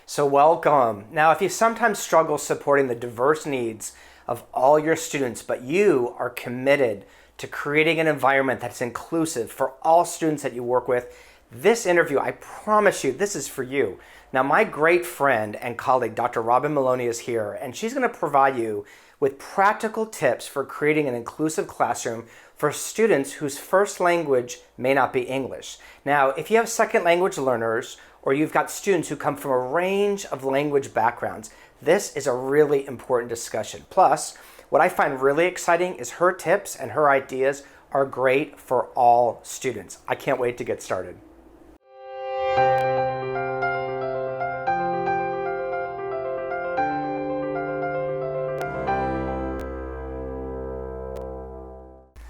So welcome. Now, if you sometimes struggle supporting the diverse needs of all your students, but you are committed to creating an environment that's inclusive for all students that you work with, this interview, I promise you, this is for you. Now, my great friend and colleague, Dr. Robin Maloney, is here, and she's going to provide you with practical tips for creating an inclusive classroom for students whose first language may not be English. Now, if you have second language learners, or you've got students who come from a range of language backgrounds, this is a really important discussion. Plus, what I find really exciting is her tips and her ideas are great for all students. I can't wait to get started.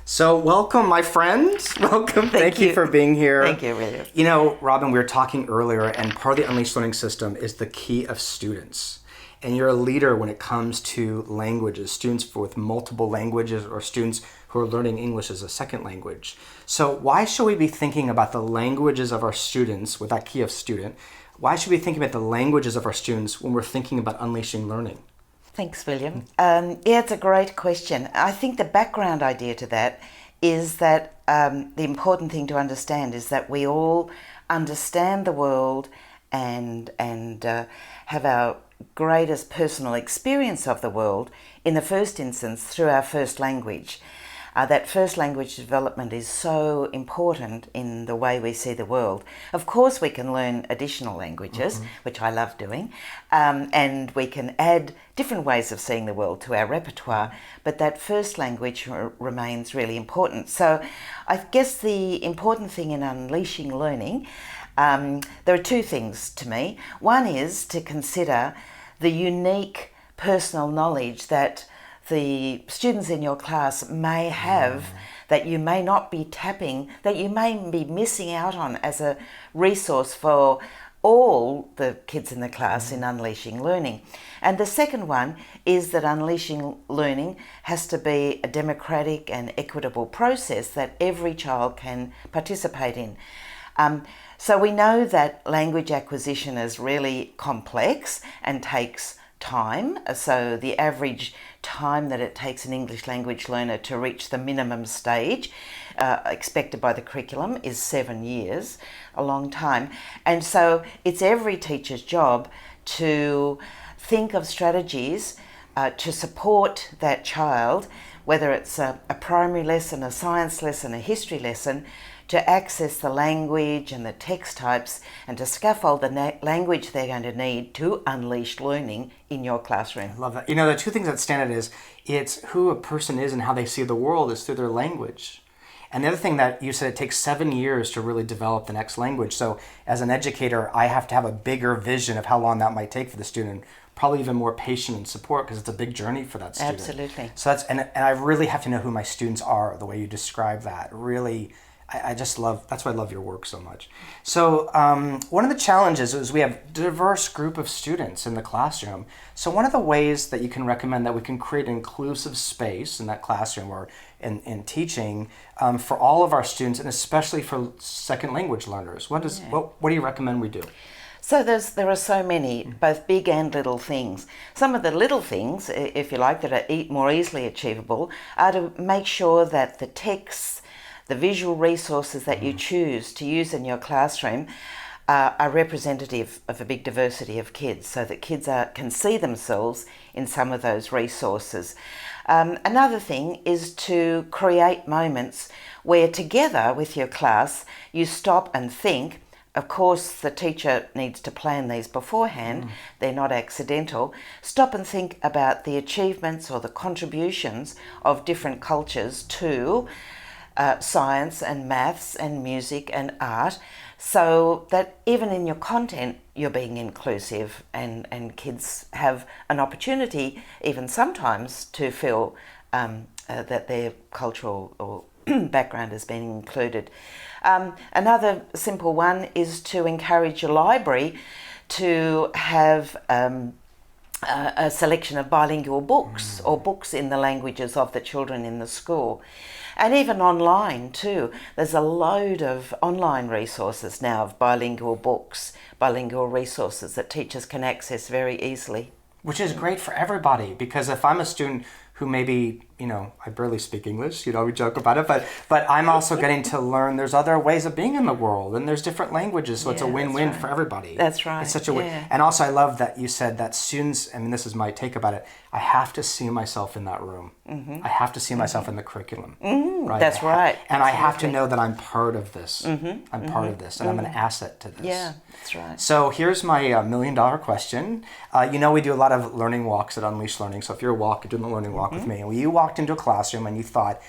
So welcome, my friend. Welcome. Thank you for being here. Thank you, William. You know, Robin, we were talking earlier, and part of the Unleashed Learning System is the key of students. And you're a leader when it comes to languages, students with multiple languages or students who are learning English as a second language. So why should we be thinking about the languages of our students with that key of student? Why should we be thinking about the languages of our students when we're thinking about unleashing learning? Thanks, William. Yeah, it's a great question. I think the background idea to that is that the important thing to understand is that we all understand the world and have our greatest personal experience of the world in the first instance through our first language. That first language development is so important in the way we see the world. Of course, we can learn additional languages, which I love doing, and we can add different ways of seeing the world to our repertoire, but that first language remains really important. So I guess the important thing in unleashing learning, there are two things to me. One is to consider the unique personal knowledge that the students in your class may have that you may not be tapping, that you may be missing out on as a resource for all the kids in the class in Unleashing Learning. And the second one is that Unleashing Learning has to be a democratic and equitable process that every child can participate in. So we know that language acquisition is really complex and takes time. So the average time that it takes an English language learner to reach the minimum stage expected by the curriculum is 7 years, a long time. And so it's every teacher's job to think of strategies to support that child, whether it's a primary lesson, a science lesson, a history lesson, to access the language and the text types and to scaffold the language they're going to need to unleash learning in your classroom. Love that. You know, the two things that stand out is it's who a person is and how they see the world is through their language. And the other thing that you said, it takes 7 years to really develop the next language. So as an educator, I have to have a bigger vision of how long that might take for the student, probably even more patient and support because it's a big journey for that student. Absolutely. So that's, and I really have to know who my students are, the way you describe that. Really, I just love, that's why I love your work so much. So one of the challenges is we have a diverse group of students in the classroom. So one of the ways that you can recommend that we can create an inclusive space in that classroom or in teaching for all of our students and especially for second language learners, what do you recommend we do? So there are so many, both big and little things. Some of the little things, if you like, that are more easily achievable are to make sure that the texts, the visual resources that you choose to use in your classroom are representative of a big diversity of kids so that kids can see themselves in some of those resources. Another thing is to create moments where together with your class you stop and think. Of course, the teacher needs to plan these beforehand. They're not accidental. Stop and think about the achievements or the contributions of different cultures to science and maths and music and art, so that even in your content you're being inclusive and kids have an opportunity even sometimes to feel that their cultural or background has been included. Another simple one is to encourage your library to have a selection of bilingual books or books in the languages of the children in the school. And even online too. There's a load of online resources now of bilingual books, bilingual resources that teachers can access very easily. Which is great for everybody, because if I'm a student who maybe, I barely speak English, we joke about it, but I'm also getting to learn there's other ways of being in the world, and there's different languages, so it's a win-win for everybody. That's right. It's such a win. And also I love that you said that students, this is my take about it, I have to see myself in that room. I have to see myself in the curriculum. Right? That's right. And I have to know that I'm part of this. I'm part of this, and I'm an asset to this. Yeah, that's right. So here's my $1 million question. We do a lot of learning walks at Unleash Learning. So if you're doing the learning walk with me, and you walked into a classroom and you thought,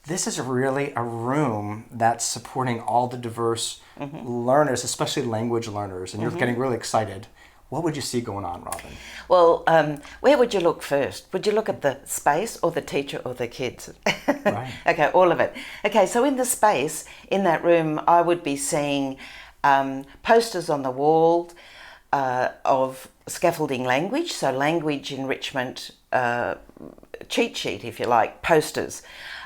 this is really a room that's supporting all the diverse learners, especially language learners, and you're getting really excited, what would you see going on, Robin? Well, where would you look first? Would you look at the space or the teacher or the kids? Right. Okay, all of it. Okay, so in the space, in that room, I would be seeing posters on the wall of scaffolding language, so language enrichment cheat sheet, if you like, posters.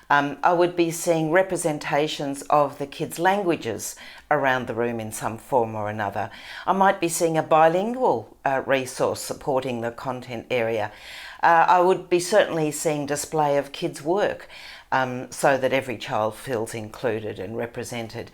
I would be seeing representations of the kids' languages around the room in some form or another. I might be seeing a bilingual resource supporting the content area. I would be certainly seeing display of kids' work so that every child feels included and represented.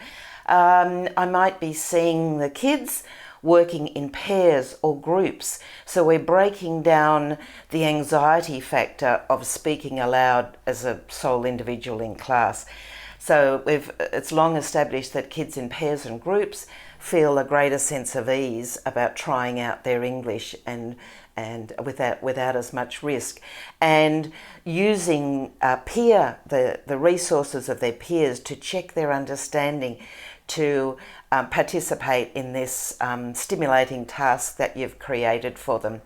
I might be seeing the kids working in pairs or groups. So we're breaking down the anxiety factor of speaking aloud as a sole individual in class. So it's long established that kids in pairs and groups feel a greater sense of ease about trying out their English and without as much risk, and using the resources of their peers to check their understanding, to participate in this stimulating task that you've created for them.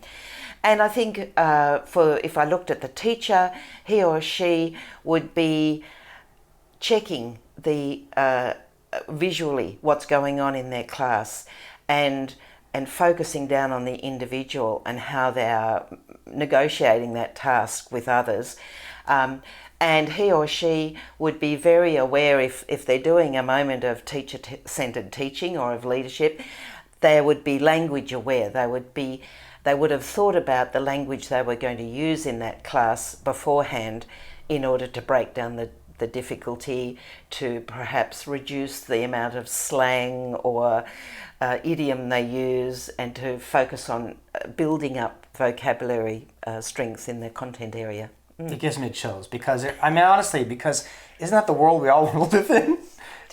And I think if I looked at the teacher, he or she would be checking the visually what's going on in their class, and focusing down on the individual and how they are negotiating that task with others. And he or she would be very aware if they're doing a moment of teacher-centered teaching or of leadership, they would be language aware. They would have thought about the language they were going to use in that class beforehand in order to break down the difficulty, to perhaps reduce the amount of slang or idiom they use, and to focus on building up vocabulary strengths in the content area. It gives me chills because, honestly, because isn't that the world we all want to live in?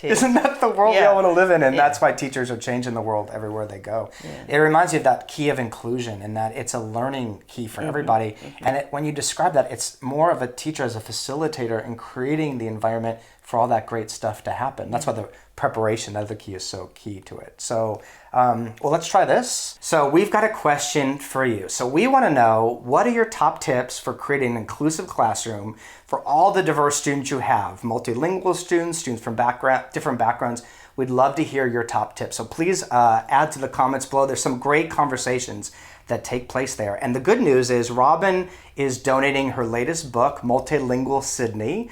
Isn't that the world we all want to live in? And that's why teachers are changing the world everywhere they go. Yeah. It reminds you of that key of inclusion, and that it's a learning key for everybody. And when you describe that, it's more of a teacher as a facilitator in creating the environment for all that great stuff to happen. That's why the preparation, the other key, is so key to it. So, let's try this. So we've got a question for you. So we want to know, what are your top tips for creating an inclusive classroom for all the diverse students you have? Multilingual students, students from different backgrounds. We'd love to hear your top tips. So please add to the comments below. There's some great conversations that take place there. And the good news is Robin is donating her latest book, Multilingual Sydney.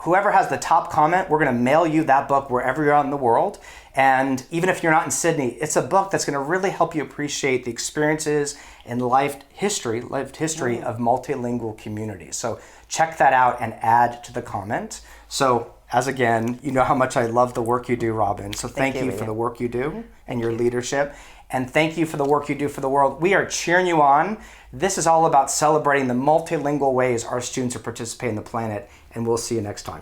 Whoever has the top comment, we're going to mail you that book wherever you're out in the world. And even if you're not in Sydney, it's a book that's going to really help you appreciate the experiences and lived history of multilingual communities. So check that out and add to the comment. So again, you know how much I love the work you do, Robin. So thank you for the work you do and your leadership. And thank you for the work you do for the world. We are cheering you on. This is all about celebrating the multilingual ways our students are participating in the planet. And we'll see you next time.